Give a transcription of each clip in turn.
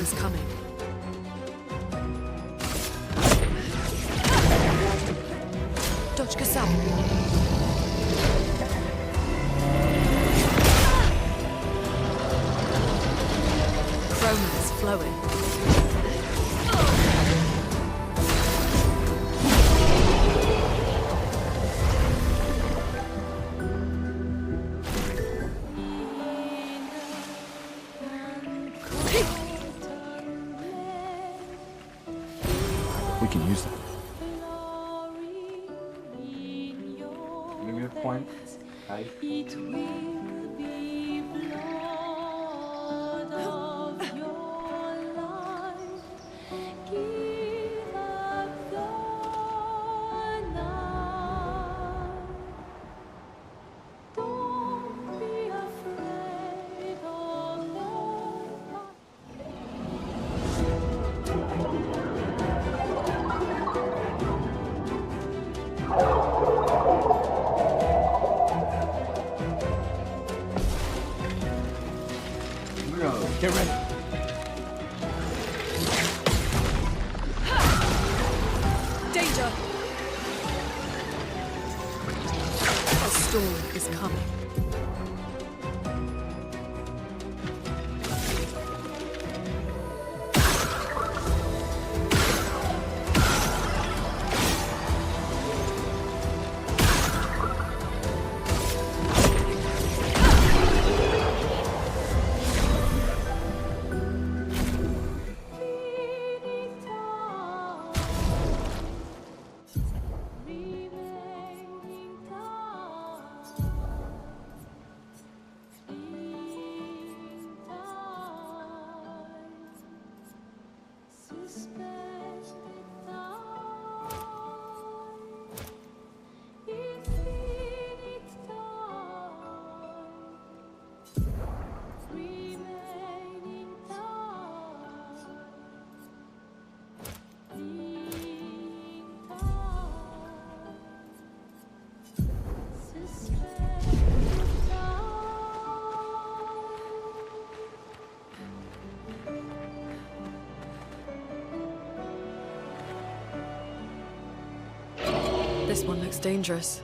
is coming. Dodge Kasam. Chroma is flowing. We can use them. Give me a point. Right. Get ready. Danger! A storm is coming. This one looks dangerous.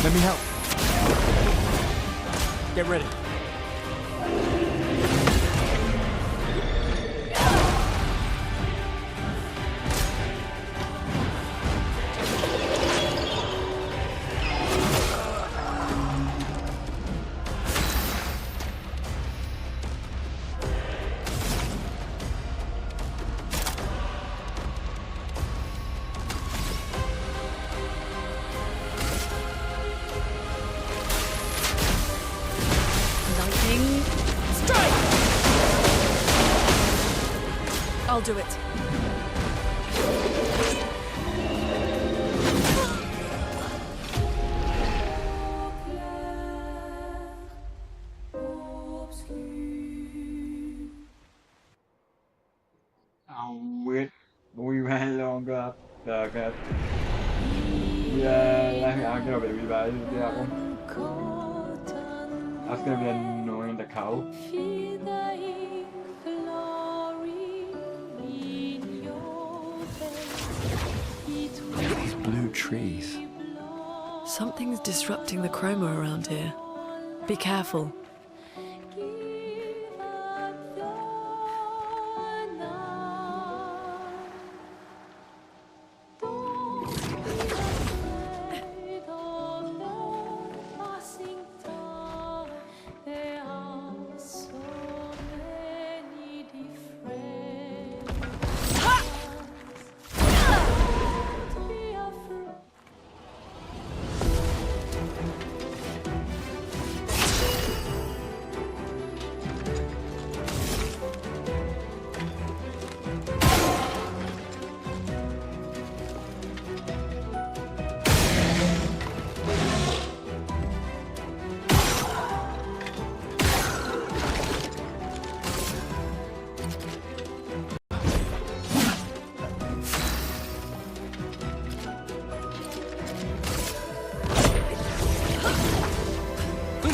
Let me help. Get ready. Strike! I'll do it. With we ran longer okay. Yeah, I'm gonna be bad. That's gonna be annoying the cow. Look at these blue trees. Something's disrupting the chroma around here. Be careful.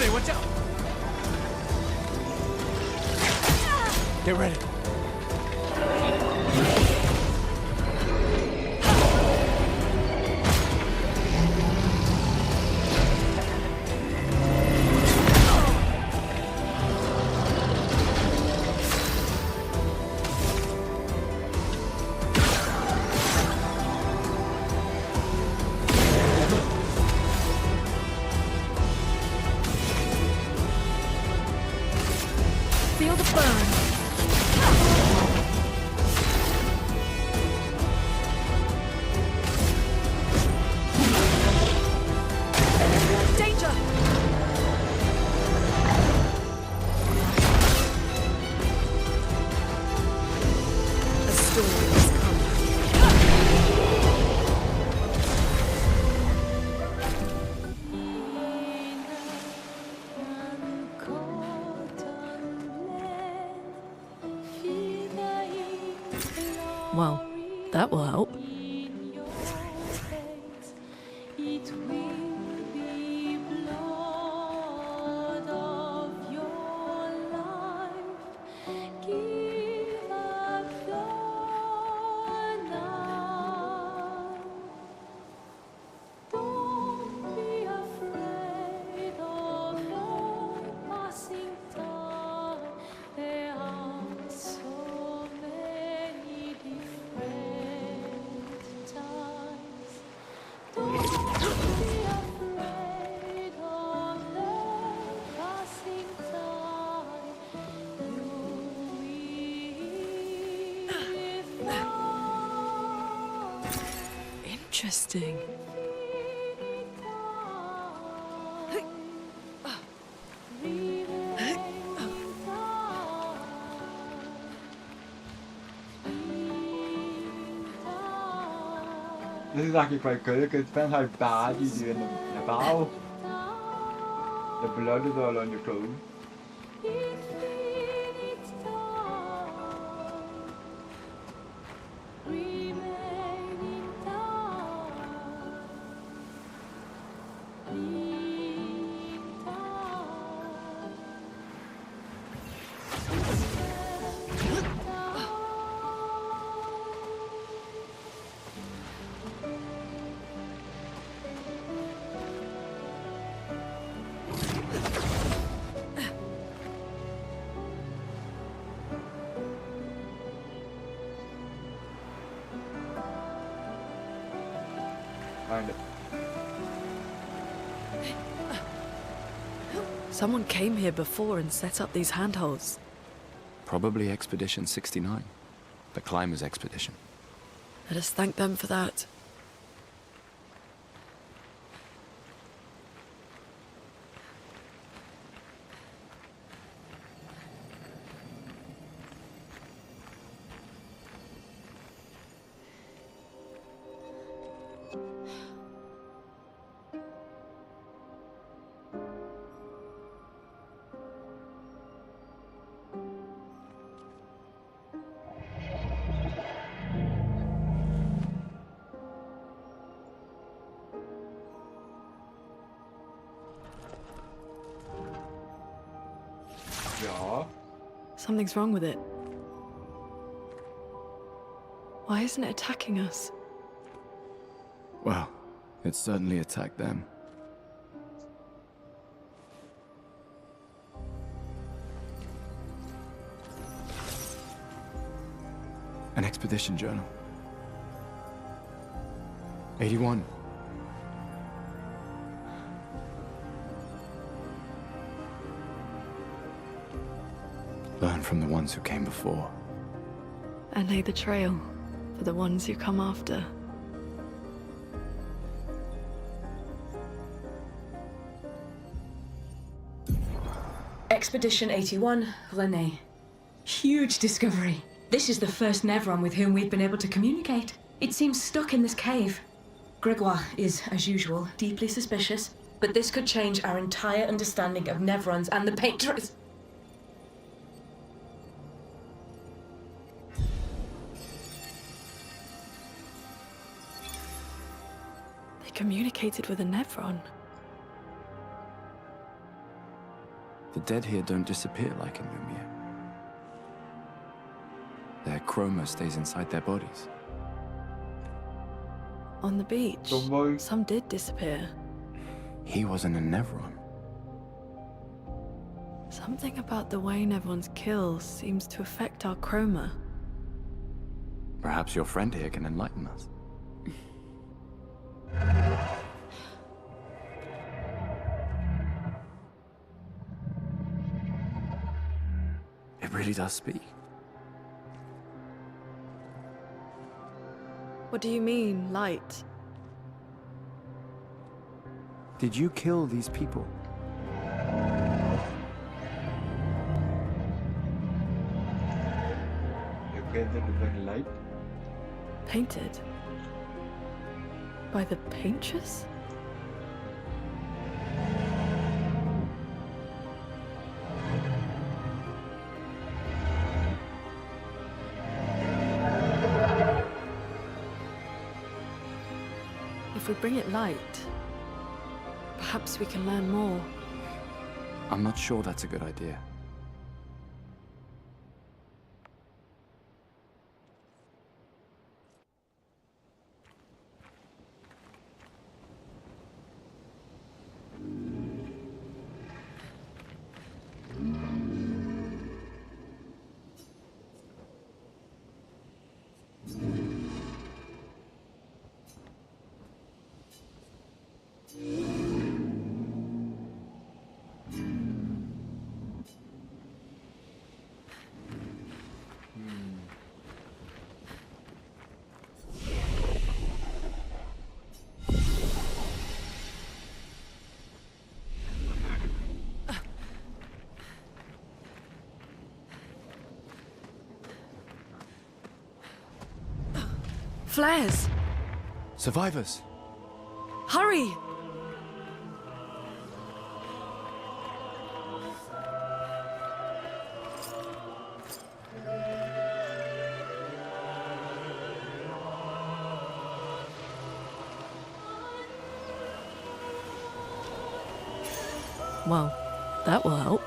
Sunday, watch out! Get ready. Feel the burn. Danger! A storm has come. Well, that will help. Interesting. This is actually quite good. It depends how bad you do in the battle. The blood is all on your clothes. Find it. Someone came here before and set up these handholds. Probably Expedition 69. The climbers' expedition. Let us thank them for that. Ja. Something's wrong with it. Why isn't it attacking us? Well, it certainly attacked them. An expedition journal. 81. Learn from the ones who came before. And lay the trail for the ones who come after. Expedition 81, René. Huge discovery. This is the first Nevron with whom we've been able to communicate. It seems stuck in this cave. Gregoire is, as usual, deeply suspicious, but this could change our entire understanding of Nevrons and the Patrons. They communicated with a Nevron. The dead here don't disappear like in Lumia. Their chroma stays inside their bodies. On the beach, Tomboy. some did disappear. He wasn't a Nevron. Something about the way Nevron's kills seems to affect our chroma. Perhaps your friend here can enlighten us. It really does speak. What do you mean, light? Did you kill these people? You painted with light. Painted? By the painters? If we bring it light, perhaps we can learn more. I'm not sure that's a good idea. Flares! Survivors! Hurry! Well, that will help.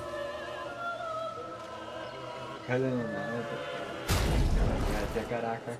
Cadê nada? Até caraca.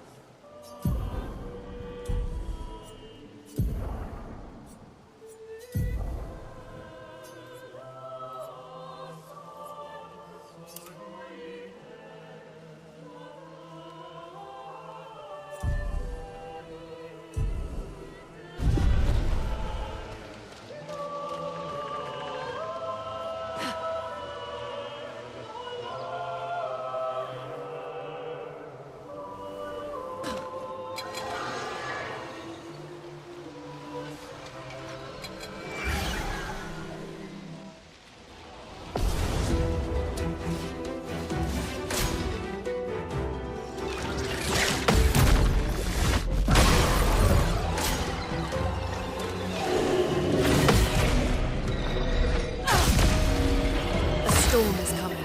Storm is coming.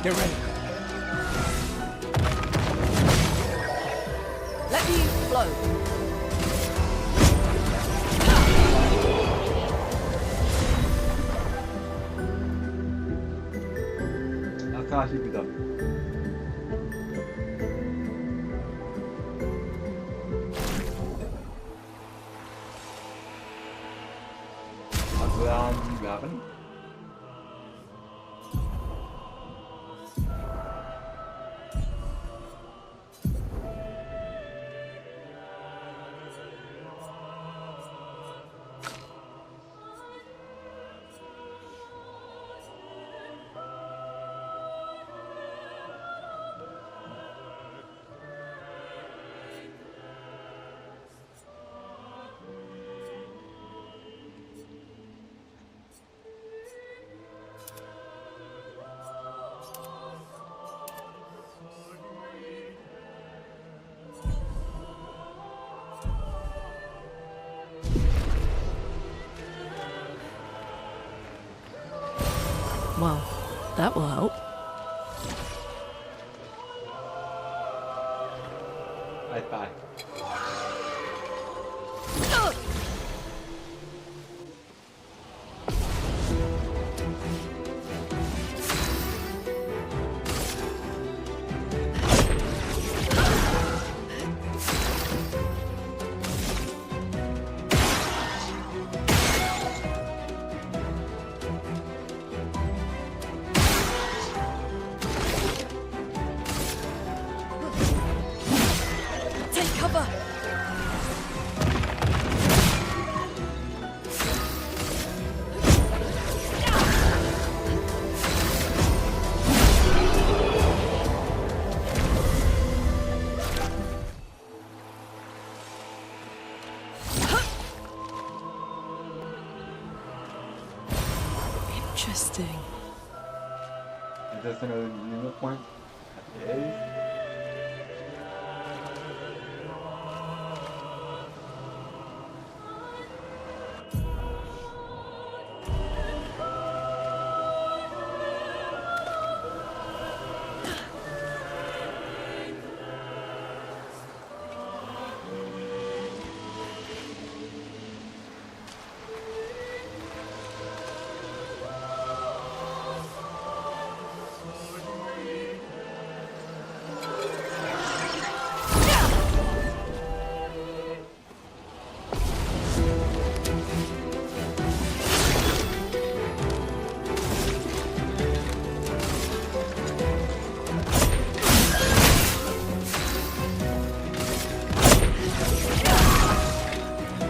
Get ready. Let me flow. 아카시비다. Wapen. Well, that will help. Bye. Take cover! Interesting. Is this another unit point? It is.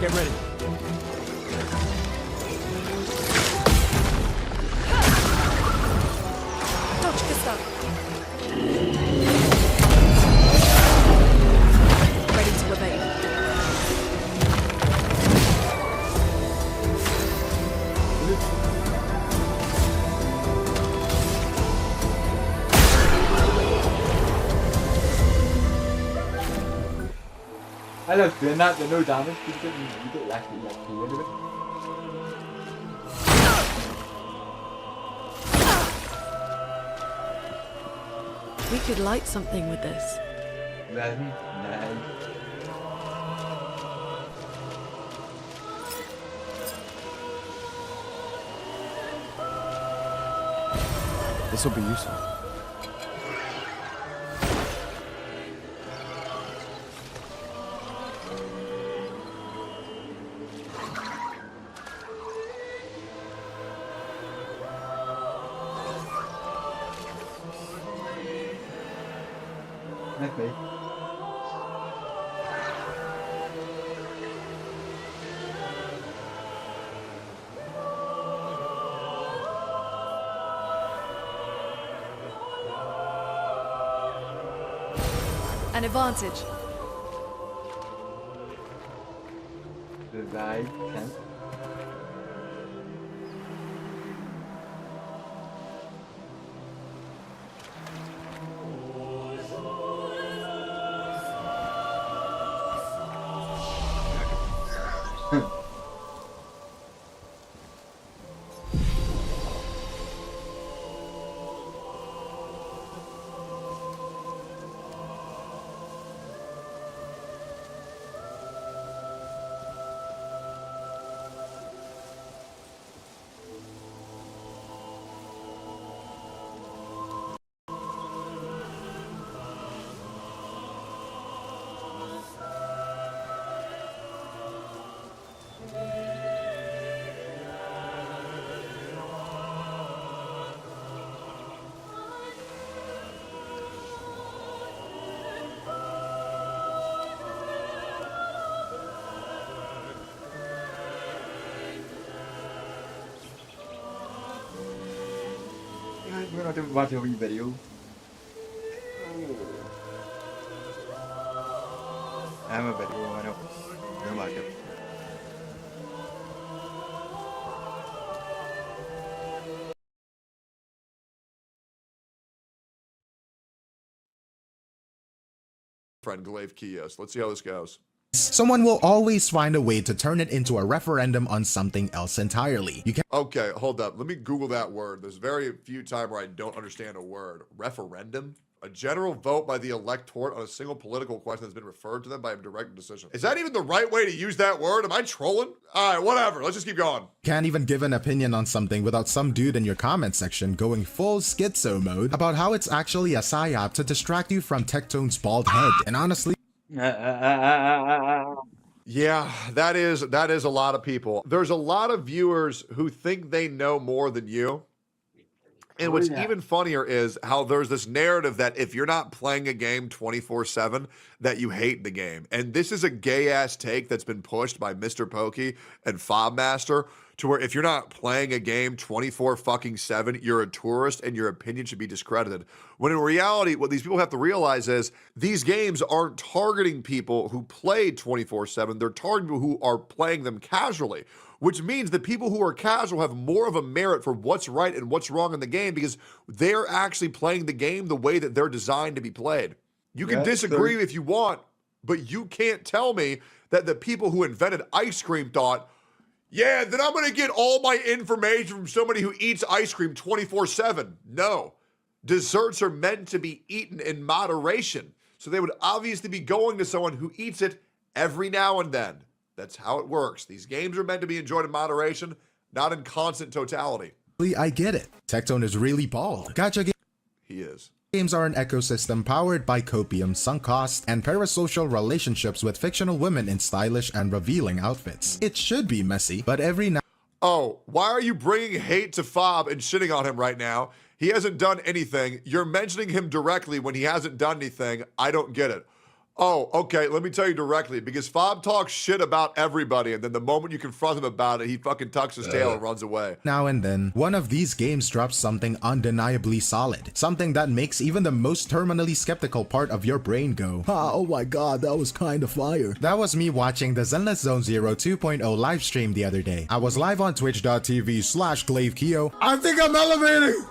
Get ready. Dodge, Gustav. Ready to evade. I love doing that, the no damage, you get left into it. We could light something with this. Resin? No. This will be useful. That's me. An advantage. Did I can't? We're not watch a wee video. I'm a video, I know. Don't like it. Friend Glaive Kios. Let's see how this goes. Someone will always find a way to turn it into a referendum on something else entirely. You can Okay, hold up. Let me Google that word. There's very few times where I don't understand a word. Referendum? A general vote by the electorate on a single political question that's been referred to them by a direct decision. Is that even the right way to use that word? Am I trolling? All right, whatever. Let's just keep going. Can't even give an opinion on something without some dude in your comment section going full schizo mode about how it's actually a psyop to distract you from Tectone's bald head. And honestly, Yeah, that is a lot of people. There's a lot of viewers who think they know more than you. And what's even funnier is how there's this narrative that if you're not playing a game 24/7, that you hate the game. And this is a gay-ass take that's been pushed by Mr. Pokey and Fobmaster to where if you're not playing a game 24/7, you're a tourist and your opinion should be discredited. When in reality, what these people have to realize is these games aren't targeting people who play 24/7. They're targeting people who are playing them casually, which means that people who are casual have more of a merit for what's right and what's wrong in the game because they're actually playing the game the way that they're designed to be played. You can disagree if you want, but you can't tell me that the people who invented ice cream thought, yeah, then I'm going to get all my information from somebody who eats ice cream 24/7. No. Desserts are meant to be eaten in moderation. So they would obviously be going to someone who eats it every now and then. That's how it works. These games are meant to be enjoyed in moderation, not in constant totality. I get it. Tectone is really bald. Gacha He is. games are an ecosystem powered by copium, sunk cost, and parasocial relationships with fictional women in stylish and revealing outfits. It should be messy, but every now Oh, why are you bringing hate to Fob and shitting on him right now? He hasn't done anything. You're mentioning him directly when he hasn't done anything. I don't get it. Oh, okay, let me tell you directly, because Fob talks shit about everybody, and then the moment you confront him about it, he fucking tucks his tail and runs away. and then, one of these games drops something undeniably solid. Something that makes even the most terminally skeptical part of your brain go, oh my god, that was kinda fire. That was me watching the Zenless Zone Zero 2.0 live stream the other day. I was live on twitch.tv/GlaveKeo. I think I'm elevating!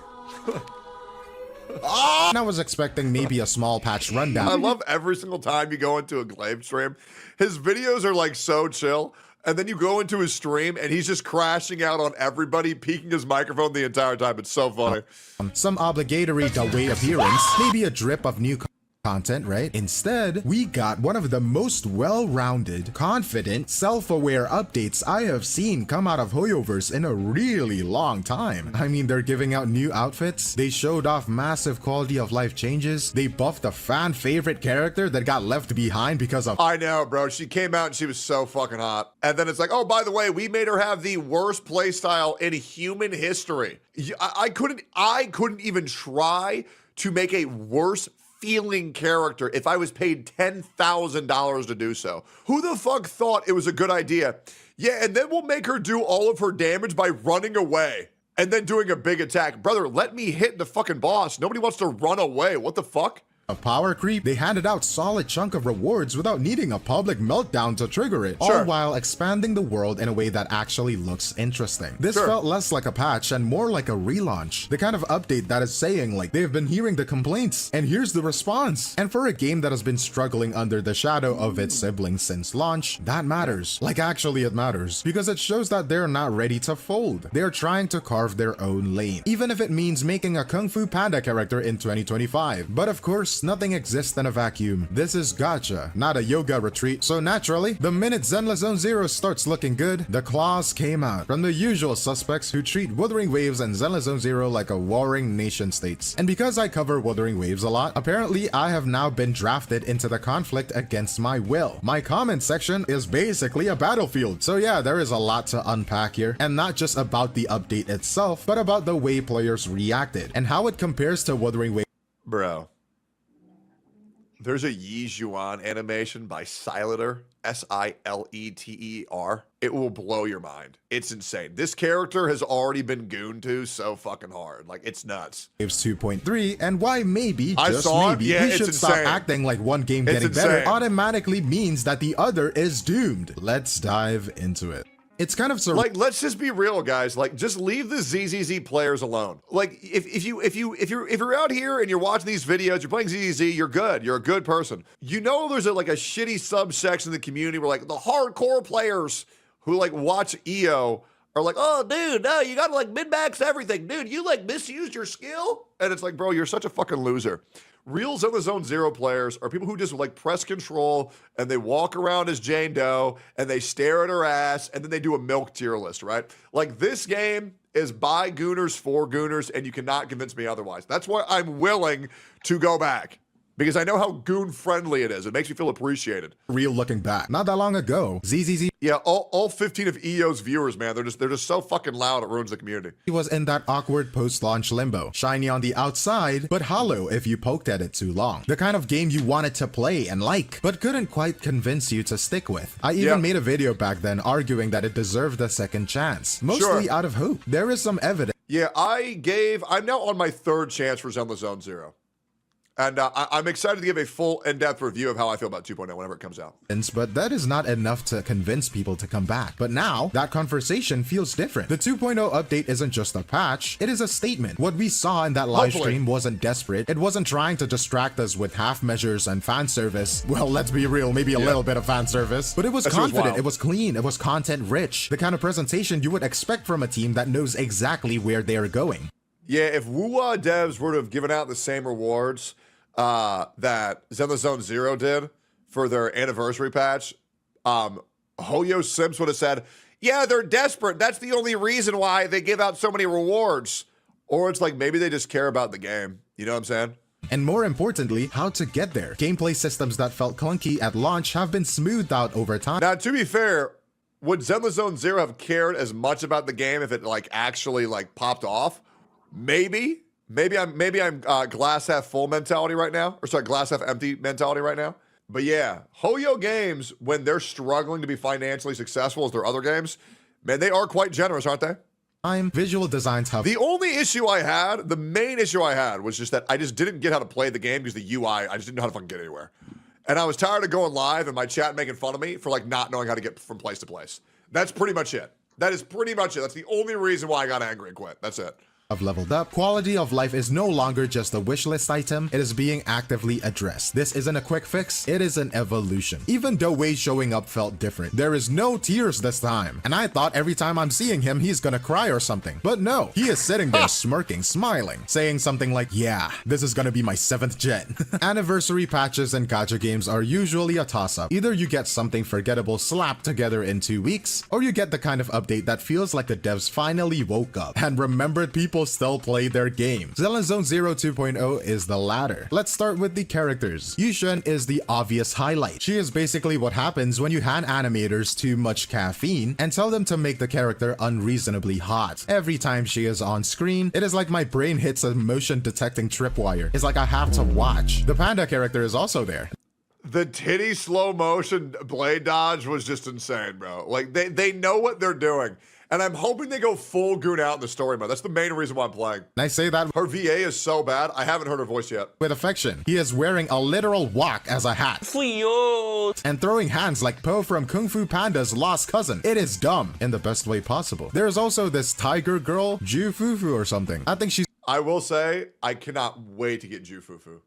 And I was expecting maybe a small patch rundown. I love every single time you go into a Glaive stream. His videos are like so chill, and then you go into his stream and he's just crashing out on everybody, peeking his microphone the entire time. It's so funny. Some obligatory Dawei appearance, maybe a drip of new content, right? Instead, we got one of the most well-rounded, confident, self-aware updates I have seen come out of Hoyoverse in a really long time. I mean, they're giving out new outfits, they showed off massive quality of life changes, they buffed a fan favorite character that got left behind because of— I know, bro. She came out and she was so fucking hot. And then it's like, oh, by the way, we made her have the worst playstyle in human history. I couldn't even try to make a worse feeling character if I was paid $10,000 to do so. Who the fuck thought it was a good idea? Yeah, and then we'll make her do all of her damage by running away and then doing a big attack. Brother, let me hit the fucking boss. Nobody wants to run away. What the fuck? power creep, they handed out solid chunk of rewards without needing a public meltdown to trigger it, all while expanding the world in a way that actually looks interesting. This felt less like a patch and more like a relaunch, the kind of update that is saying like they've been hearing the complaints and here's the response. And for a game that has been struggling under the shadow of its siblings since launch, that matters. Like actually it matters, because it shows that they're not ready to fold. They're trying to carve their own lane, even if it means making a Kung Fu Panda character in 2025. But of course, nothing exists in a vacuum. This is gacha, not a yoga retreat, so naturally, the minute Zenless Zone Zero starts looking good, the claws came out from the usual suspects who treat Wuthering Waves and Zenless Zone Zero like a warring nation states. And because I cover Wuthering Waves a lot, apparently I have now been drafted into the conflict against my will. My comment section is basically a battlefield. So yeah, there is a lot to unpack here, and not just about the update itself, but about the way players reacted and how it compares to Wuthering Waves. Bro, there's a Yi Zhuan animation by Sileter, S-I-L-E-T-E-R. It will blow your mind. It's insane. This character has already been gooned to so fucking hard. Like, it's nuts. Waves 2.3, and why maybe, I just saw maybe, it. Yeah, we it's should insane. stop acting like one game It's getting insane. better automatically means that the other is doomed. Let's dive into it. It's kind of like, let's just be real, guys. Like, just leave the ZZZ players alone. Like, if you're out here and you're watching these videos, you're playing ZZZ, you're good. You're a good person. You know, there's a shitty subsection of the community where like the hardcore players who like watch EO are like, oh, dude, no, you gotta like min-max everything, dude. You like misused your skill, and it's like, bro, you're such a fucking loser. Real Zelda Zone Zero players are people who just like press control and they walk around as Jane Doe and they stare at her ass and then they do a milk tier list, right? Like this game is by Gooners for Gooners and you cannot convince me otherwise. That's why I'm willing to go back. Because I know how goon-friendly it is. It makes me feel appreciated. Real looking back. Not that long ago, ZZZ Yeah, all 15 of EO's viewers, man, they're just so fucking loud it ruins the community. he was in that awkward post-launch limbo. Shiny on the outside, but hollow if you poked at it too long. The kind of game you wanted to play and like, but couldn't quite convince you to stick with. I even made a video back then arguing that it deserved a second chance. Mostly out of hope. There is some evidence. Yeah, I'm now on my third chance for Zelda Zone Zero. And I'm excited to give a full in-depth review of how I feel about 2.0 whenever it comes out. But that is not enough to convince people to come back. But now, that conversation feels different. The 2.0 update isn't just a patch, it is a statement. What we saw in that live stream wasn't desperate. It wasn't trying to distract us with half measures and fan service. Well, let's be real, maybe a little bit of fan service. But it was confident, it was clean, it was content rich. The kind of presentation you would expect from a team that knows exactly where they're going. Yeah, if WuWa devs were to have given out the same rewards that Zelda Zone Zero did for their anniversary patch, Hoyo Sims would have said, yeah, they're desperate. That's the only reason why they give out so many rewards. Or it's like, maybe they just care about the game. You know what I'm saying? And more importantly, how to get there. Gameplay systems that felt clunky at launch have been smoothed out over time. Now, to be fair, would Zelda Zone Zero have cared as much about the game if it like actually like popped off? Maybe. Maybe I'm glass half full mentality right now, or sorry, glass half empty mentality right now. But yeah, Hoyo Games, when they're struggling to be financially successful as their other games, man, they are quite generous, aren't they? Visual designs have. The only issue I had, the main issue I had, was just that I just didn't get how to play the game because the UI, I just didn't know how to fucking get anywhere. And I was tired of going live and my chat making fun of me for like not knowing how to get from place to place. That's pretty much it. That is pretty much it. That's the only reason why I got angry and quit. That's it. Have leveled up. Quality of life is no longer just a wish list item, it is being actively addressed. This isn't a quick fix, it is an evolution. Even though Wei showing up felt different, there is no tears this time. And I thought every time I'm seeing him, he's gonna cry or something. But no, he is sitting there smirking, smiling, saying something like, yeah, this is gonna be my 7th gen. Anniversary patches and gacha games are usually a toss-up. Either you get something forgettable slapped together in 2 weeks, or you get the kind of update that feels like the devs finally woke up and remembered people still play their games. Zelda Zone Zero 2.0 is the latter. Let's start with the characters. Yushen is the obvious highlight. She is basically what happens when you hand animators too much caffeine and tell them to make the character unreasonably hot. Every time she is on screen, it is like my brain hits a motion detecting tripwire. It's like I have to watch. The panda character is also there. The titty slow motion blade dodge was just insane, bro. Like they know what they're doing. And I'm hoping they go full goon out in the story mode. That's the main reason why I'm playing. And I say that her VA is so bad. I haven't heard her voice yet. With affection. He is wearing a literal wok as a hat. And throwing hands like Po from Kung Fu Panda's lost cousin. It is dumb in the best way possible. There's also this tiger girl, Ju Fufu or something. I think she's. I will say, I cannot wait to get Ju Fufu.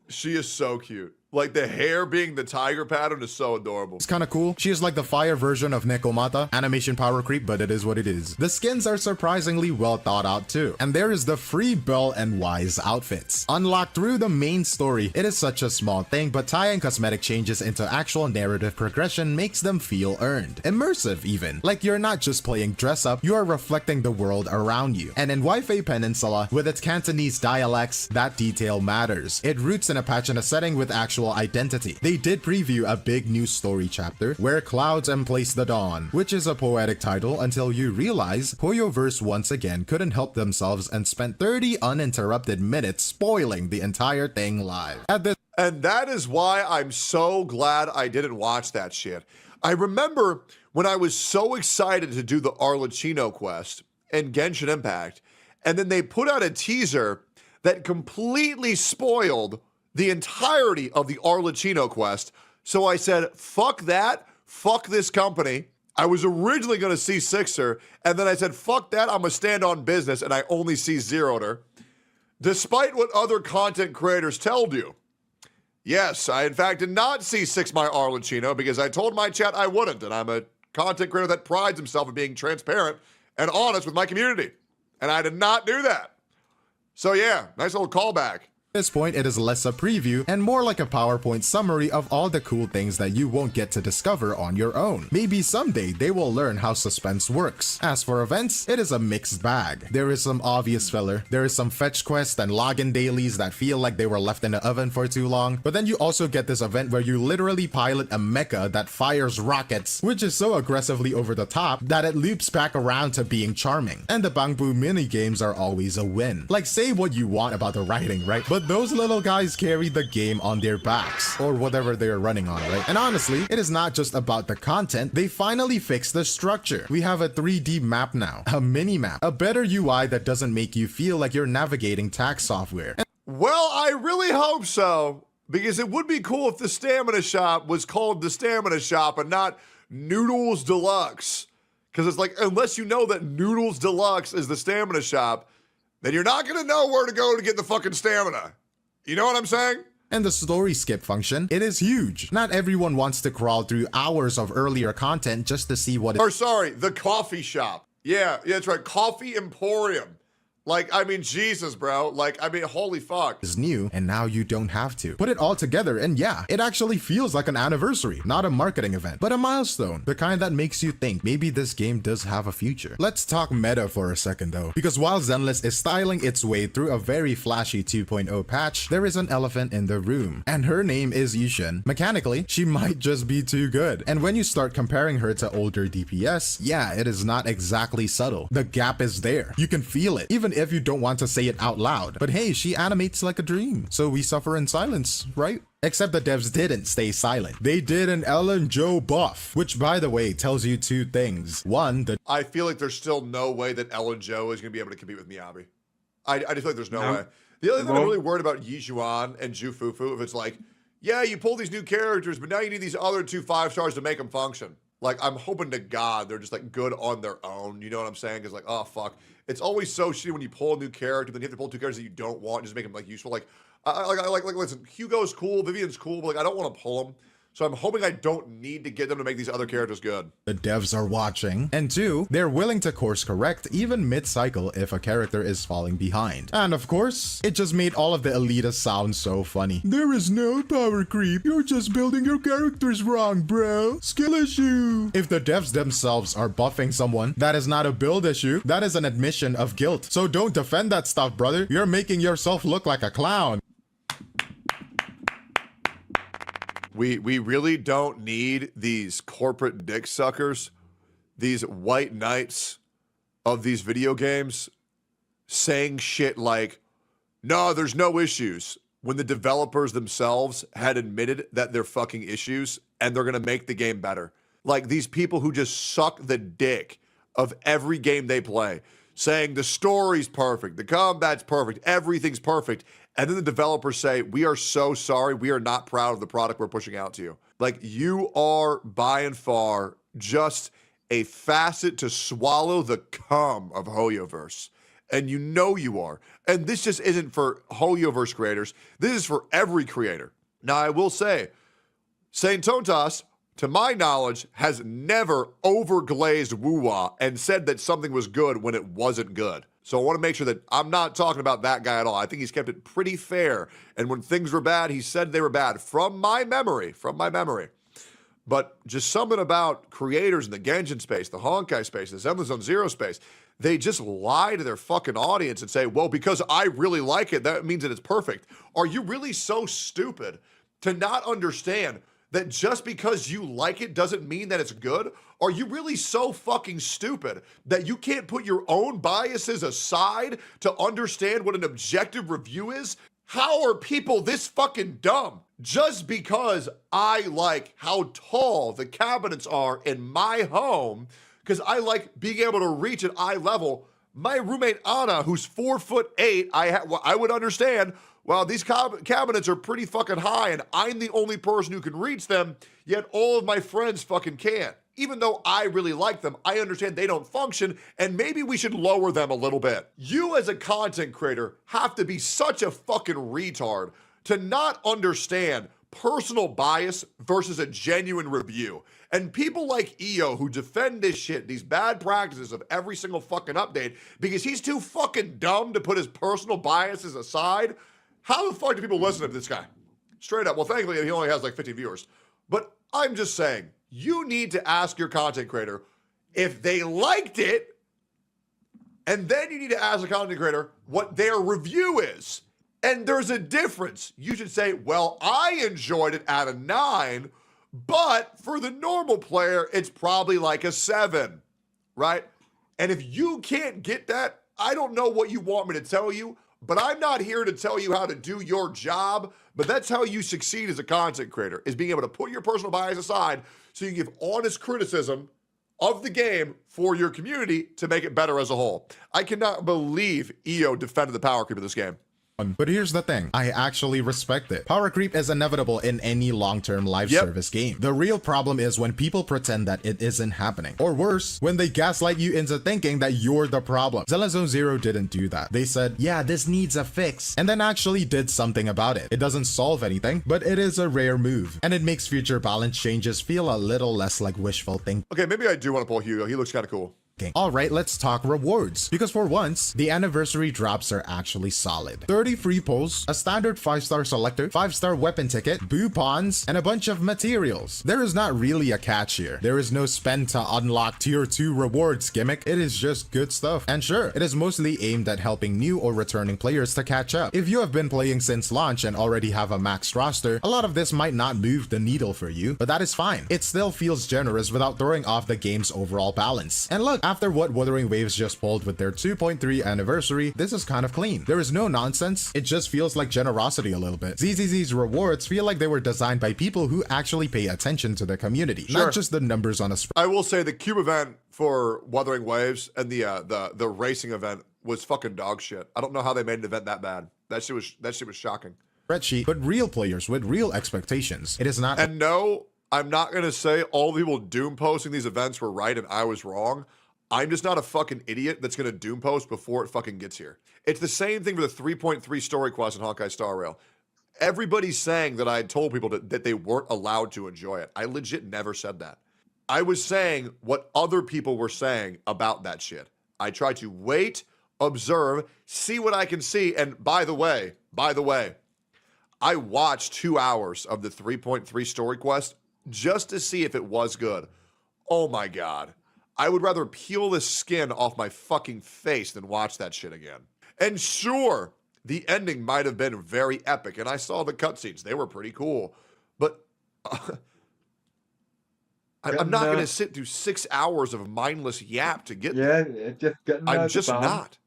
She is so cute. Like, the hair being the tiger pattern is so adorable. It's kind of cool. She is like the fire version of Nekomata. Animation power creep, but it is what it is. The skins are surprisingly well thought out too. And there is the free Bell and Wise outfits. Unlocked through the main story. It is such a small thing, but tying cosmetic changes into actual narrative progression makes them feel earned. Immersive even. Like you're not just playing dress up, you are reflecting the world around you. And in Waifei Peninsula, with its Cantonese dialects, that detail matters. It roots in a patch in a setting with actual identity. They did preview a big new story chapter, Where Clouds Emplace the Dawn, which is a poetic title until you realize Poyoverse once again couldn't help themselves and spent 30 uninterrupted minutes spoiling the entire thing live. And that is why I'm so glad I didn't watch that shit. I remember when I was so excited to do the Arlecchino quest and Genshin Impact, and then they put out a teaser that completely spoiled the entirety of the Arlecchino quest. So I said, fuck that, fuck this company. I was originally going to see Sixer, and then I said, fuck that, I'm going to stand on business, and I only see Zeroter. Despite what other content creators told you. Yes, I in fact did not see Six My Arlecchino because I told my chat I wouldn't, and I'm a content creator that prides himself in being transparent and honest with my community. And I did not do that. So yeah, nice little callback. At this point, it is less a preview and more like a PowerPoint summary of all the cool things that you won't get to discover on your own. Maybe someday they will learn how suspense works. As for events, it is a mixed bag. There is some obvious filler, there is some fetch quests and login dailies that feel like they were left in the oven for too long, but then you also get this event where you literally pilot a mecha that fires rockets, which is so aggressively over the top that it loops back around to being charming. And the Bangbu mini games are always a win. Like, say what you want about the writing, right? But those little guys carry the game on their backs, or whatever they're running on, right? And honestly, it is not just about the content, they finally fixed the structure. We have a 3D map now, a mini map, a better UI that doesn't make you feel like you're navigating tax software. Well, I really hope so, because it would be cool if the Stamina Shop was called the Stamina Shop and not Noodles Deluxe. Because it's like, unless you know that Noodles Deluxe is the Stamina Shop, then you're not going to know where to go to get the fucking stamina. You know what I'm saying? And the story skip function, it is huge. Not everyone wants to crawl through hours of earlier content just to see what Or sorry, the coffee shop. Yeah, that's right. Coffee Emporium. Like, I mean, Jesus, bro. Like, I mean, holy fuck. is new, and now you don't have to. Put it all together, and yeah, it actually feels like an anniversary, not a marketing event, but a milestone. The kind that makes you think maybe this game does have a future. Let's talk meta for a second though, because while Zenless is styling its way through a very flashy 2.0 patch, there is an elephant in the room, and her name is Yushin. Mechanically, she might just be too good, and when you start comparing her to older DPS, yeah, it is not exactly subtle. The gap is there. You can feel it, even if you don't want to say it out loud. But hey, she animates like a dream, so we suffer in silence, right? Except the devs didn't stay silent. They did an Ellen Jo buff, which by the way tells you two things. One, that I feel like there's still no way that Ellen Jo is going to be able to compete with Miyabi. I just feel like there's no way. The other thing I'm really worried about Yi Zhuan and Zhu Fufu, if it's like, yeah, you pull these new characters, but now you need these other 2 5-stars to make them function. Like, I'm hoping to God they're just like good on their own. You know what I'm saying? Because like, oh fuck, it's always so shitty when you pull a new character, then you have to pull 2 characters that you don't want, just make them like useful. Like, listen, Hugo's cool, Vivian's cool, but like I don't want to pull them. So I'm hoping I don't need to get them to make these other characters good. the devs are watching. And 2, they're willing to course correct even mid-cycle if a character is falling behind. And of course, it just made all of the elitists sound so funny. There is no power creep. You're just building your characters wrong, bro. Skill issue. If the devs themselves are buffing someone, that is not a build issue. That is an admission of guilt. So don't defend that stuff, brother. You're making yourself look like a clown. We really don't need these corporate dick suckers, these white knights of these video games saying shit like, no, there's no issues, when the developers themselves had admitted that they're fucking issues and they're going to make the game better. Like these people who just suck the dick of every game they play, saying the story's perfect, the combat's perfect, everything's perfect. And then the developers say, we are so sorry, we are not proud of the product we're pushing out to you. Like, you are, by and far, just a facet to swallow the cum of Hoyoverse. And you know you are. And this just isn't for Hoyoverse creators. This is for every creator. Now, I will say, Saint Tontas, to my knowledge, has never overglazed woo-wah and said that something was good when it wasn't good. So I want to make sure that I'm not talking about that guy at all. I think he's kept it pretty fair. And when things were bad, he said they were bad from my memory. But just something about creators in the Genshin space, the Honkai space, the Zenless Zone Zero space, they just lie to their fucking audience and say, well, because I really like it, that means that it's perfect. Are you really so stupid to not understand that just because you like it doesn't mean that it's good? Are you really so fucking stupid that you can't put your own biases aside to understand what an objective review is? How are people this fucking dumb? Just because I like how tall the cabinets are in my home, because I like being able to reach at eye level, my roommate Anna, who's 4'8", I would understand, well, these cabinets are pretty fucking high and I'm the only person who can reach them, yet all of my friends fucking can't. Even though I really like them, I understand they don't function and maybe we should lower them a little bit. You as a content creator have to be such a fucking retard to not understand personal bias versus a genuine review. And people like EO who defend this shit, these bad practices of every single fucking update, because he's too fucking dumb to put his personal biases aside. How the fuck do people listen to this guy? Straight up. Well, thankfully, he only has like 50 viewers. But I'm just saying, you need to ask your content creator if they liked it, and then you need to ask the content creator what their review is. And there's a difference. You should say, well, I enjoyed it at a 9, but for the normal player, it's probably like a 7, right? And if you can't get that, I don't know what you want me to tell you, but I'm not here to tell you how to do your job. But that's how you succeed as a content creator, is being able to put your personal bias aside so you can give honest criticism of the game for your community to make it better as a whole. I cannot believe EO defended the power creep of this game. But here's the thing, I actually respect it. Power creep is inevitable in any long-term live service game. The real problem is when people pretend that it isn't happening. Or worse, when they gaslight you into thinking that you're the problem. Zone Zero didn't do that. They said, yeah, this needs a fix, and then actually did something about it. It doesn't solve anything, but it is a rare move, and it makes future balance changes feel a little less like wishful thinking. Okay, maybe I do want to pull Hugo. He looks kind of cool. Alright, let's talk rewards, because for once, the anniversary drops are actually solid. 30 free pulls, a standard 5-star selector, 5-star weapon ticket, boo pawns, and a bunch of materials. There is not really a catch here. There is no spend to unlock tier 2 rewards gimmick. It is just good stuff. And sure, it is mostly aimed at helping new or returning players to catch up. If you have been playing since launch and already have a maxed roster, a lot of this might not move the needle for you, but that is fine. It still feels generous without throwing off the game's overall balance. And look, after what Wuthering Waves just pulled with their 2.3 anniversary, this is kind of clean. There is no nonsense, it just feels like generosity a little bit. ZZZ's rewards feel like they were designed by people who actually pay attention to the community, not just the numbers on a spreadsheet. I will say the cube event for Wuthering Waves and the racing event was fucking dog shit. I don't know how they made an event that bad. That shit was shocking. Spreadsheet, but real players with real expectations. It is not. And no, I'm not gonna say all the people doom posting these events were right and I was wrong. I'm just not a fucking idiot that's going to doom post before it fucking gets here. It's the same thing for the 3.3 story quest in Honkai Star Rail. Everybody's saying that I had told people that they weren't allowed to enjoy it. I legit never said that. I was saying what other people were saying about that shit. I tried to wait, observe, see what I can see. And by the way, I watched 2 hours of the 3.3 story quest just to see if it was good. Oh my God. I would rather peel the skin off my fucking face than watch that shit again. And sure, the ending might have been very epic, and I saw the cutscenes. They were pretty cool. But I'm not going to sit through 6 hours of mindless yap to get there. It's just getting I'm just not.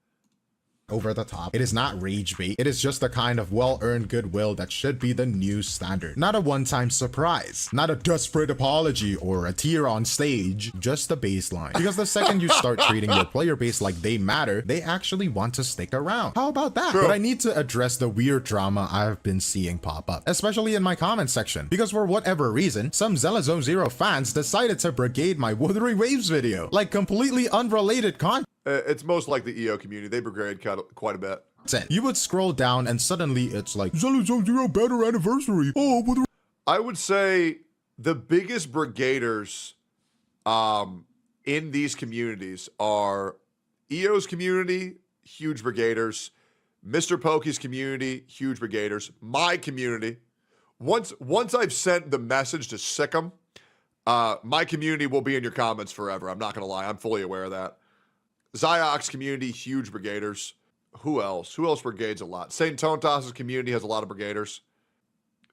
Over the top. It is not rage bait. It is just the kind of well-earned goodwill that should be the new standard. Not a one-time surprise, not a desperate apology or a tear on stage, just the baseline. Because the second you start treating your player base like they matter, they actually want to stick around. How about that? True. But I need to address the weird drama I've been seeing pop up, especially in my comment section, because for whatever reason, some Zone Zero fans decided to brigade my Wuthering Waves video, like completely unrelated content. It's most like the EO community. They brigade quite a bit. You would scroll down and suddenly it's like, Zone Zero better anniversary. Oh, Wuthering. I would say the biggest brigaders in these communities are EO's community, huge brigaders, Mr. Pokey's community, huge brigaders, my community. Once I've sent the message to Sikkim, my community will be in your comments forever. I'm not going to lie. I'm fully aware of that. Zyok's community, huge brigaders. Who else? Who else brigades a lot? St. Tontas's community has a lot of brigaders.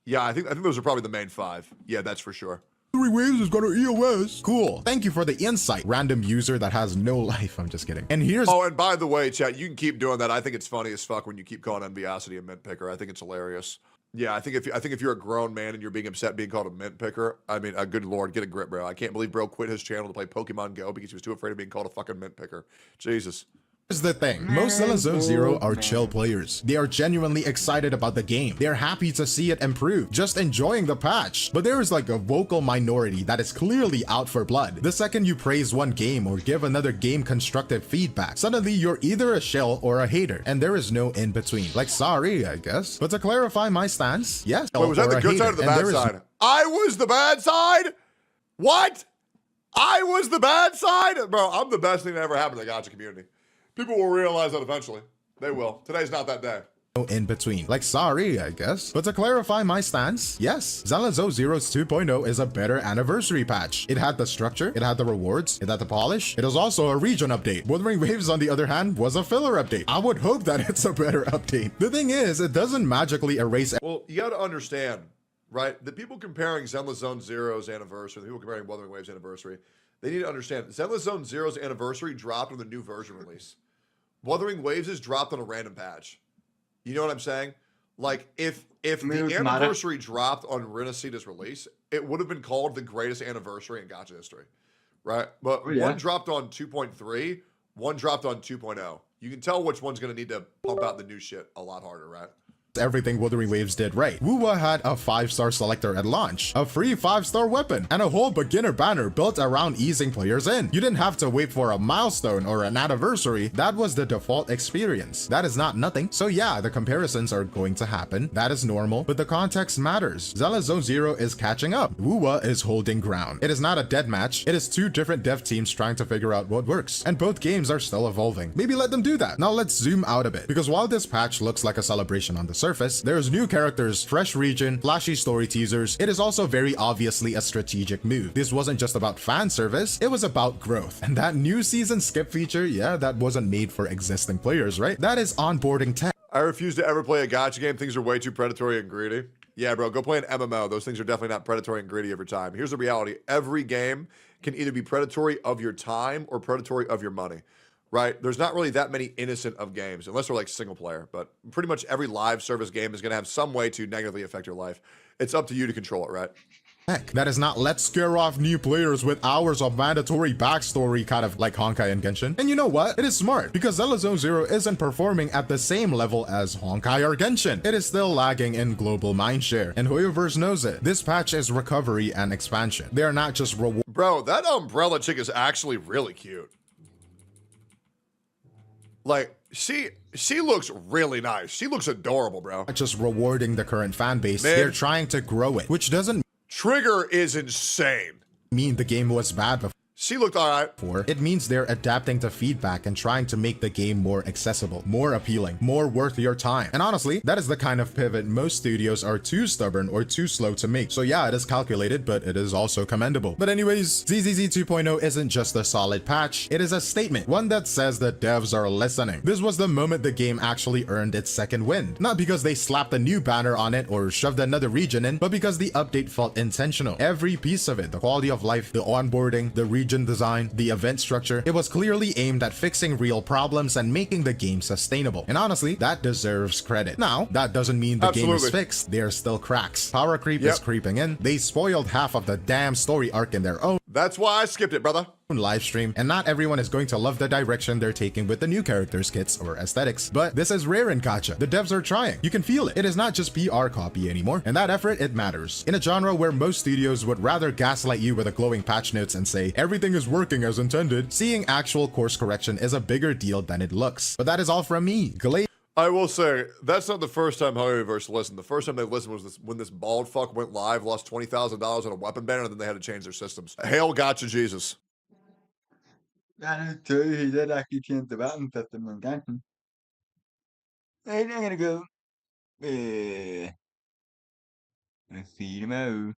Yeah, I think those are probably the main 5. Yeah, that's for sure. Wuthering Waves has got an EOS. Cool. Thank you for the insight, random user that has no life. I'm just kidding. And here's— Oh, and by the way, chat, you can keep doing that. I think it's funny as fuck when you keep calling Enviosity a mint picker. I think it's hilarious. Yeah, I think if you're a grown man and you're being upset being called a mint picker, I mean, good lord, get a grip, bro. I can't believe bro quit his channel to play Pokemon Go because he was too afraid of being called a fucking mint picker. Jesus. Here's the thing, most Zone Zero are chill players. They are genuinely excited about the game. They are happy to see it improve, just enjoying the patch. But there is like a vocal minority that is clearly out for blood. The second you praise one game or give another game constructive feedback, suddenly you're either a shill or a hater, and there is no in between. Like, sorry, I guess. But to clarify my stance, yes. Wait, was that the good side or the bad side? I was the bad side? What? I was the bad side? Bro, I'm the best thing that ever happened to the gacha community. People will realize that eventually. They will. Today's not that day. in between. Like, sorry, I guess. But to clarify my stance, yes, Zelda Zeroes 2.0 is a better anniversary patch. It had the structure, it had the rewards, it had the polish. It was also a region update. Wuthering Waves, on the other hand, was a filler update. I would hope that it's a better update. The thing is, it doesn't magically erase. Well, you got to understand, right? The people comparing Zenless Zone Zero's anniversary, the people comparing Wuthering Waves anniversary, they need to understand Zenless Zone Zero's anniversary dropped on the new version release. Wuthering Waves is dropped on a random patch. You know what I'm saying? Like, if the anniversary dropped on Renaceda's release, it would have been called the greatest anniversary in gacha history, right? But one dropped on 2.3, one dropped on 2.0. You can tell which one's going to need to pump out the new shit a lot harder, right? Everything Wuthering Waves did right. Wuwa had a 5-star selector at launch, a free 5-star weapon, and a whole beginner banner built around easing players in. You didn't have to wait for a milestone or an anniversary. That was the default experience. That is not nothing. So yeah, the comparisons are going to happen. That is normal, but the context matters. Zelda Zone Zero is catching up. Wuwa is holding ground. It is not a dead match. It is two different dev teams trying to figure out what works, and both games are still evolving. Maybe let them do that. Now let's zoom out a bit, because while this patch looks like a celebration on the surface, there's new characters, fresh region, flashy story teasers. It is also very obviously a strategic move. This wasn't just about fan service, it was about growth. And that new season skip feature, yeah, that wasn't made for existing players, right? That is onboarding tech. I refuse to ever play a gacha game. Things are way too predatory and greedy. Yeah, bro, go play an MMO. Those things are definitely not predatory and greedy every time. Here's the reality. Every game can either be predatory of your time or predatory of your money. Right? There's not really that many innocent of games, unless they're like single player, but pretty much every live service game is going to have some way to negatively affect your life. It's up to you to control it, right? Heck, that is not let's scare off new players with hours of mandatory backstory, kind of like Honkai and Genshin. And you know what? It is smart, because Zelda Zone Zero isn't performing at the same level as Honkai or Genshin. It is still lagging in global mindshare, and Hoyoverse knows it. This patch is recovery and expansion. They are not just reward. Bro, that umbrella chick is actually really cute. Like, she looks really nice. She looks adorable, bro. Just rewarding the current fan base. Man. They're trying to grow it, which doesn't Trigger is insane. mean the game was bad before. She looked all right. It means they're adapting to feedback and trying to make the game more accessible, more appealing, more worth your time. And honestly, that is the kind of pivot most studios are too stubborn or too slow to make. So yeah, it is calculated, but it is also commendable. But anyways, ZZZ 2.0 isn't just a solid patch, it is a statement, one that says that devs are listening. This was the moment the game actually earned its second wind. Not because they slapped a new banner on it or shoved another region in, but because the update felt intentional. Every piece of it, the quality of life, the onboarding, the region design, the event structure, it was clearly aimed at fixing real problems and making the game sustainable. And honestly, that deserves credit. Now, that doesn't mean the game is fixed. There are still cracks. Power creep is creeping in. They spoiled half of the damn story arc in their own. That's why I skipped it, brother. Live stream, and not everyone is going to love the direction they're taking with the new characters kits or aesthetics, but this is rare in gacha. The devs are trying. You can feel it. It is not just PR copy anymore, and that effort, it matters. In a genre where most studios would rather gaslight you with a glowing patch notes and say everything is working as intended, seeing actual course correction is a bigger deal than it looks. But that is all from me, Glade. I will say, that's not the first time Hoyoverse listened. The first time they listened was when this bald fuck went live, lost $20,000 on a weapon banner, and then they had to change their systems. Hail gotcha Jesus. Yani tövbe rakip tjänte världen för att man kanske. I'm gonna go. Let's see,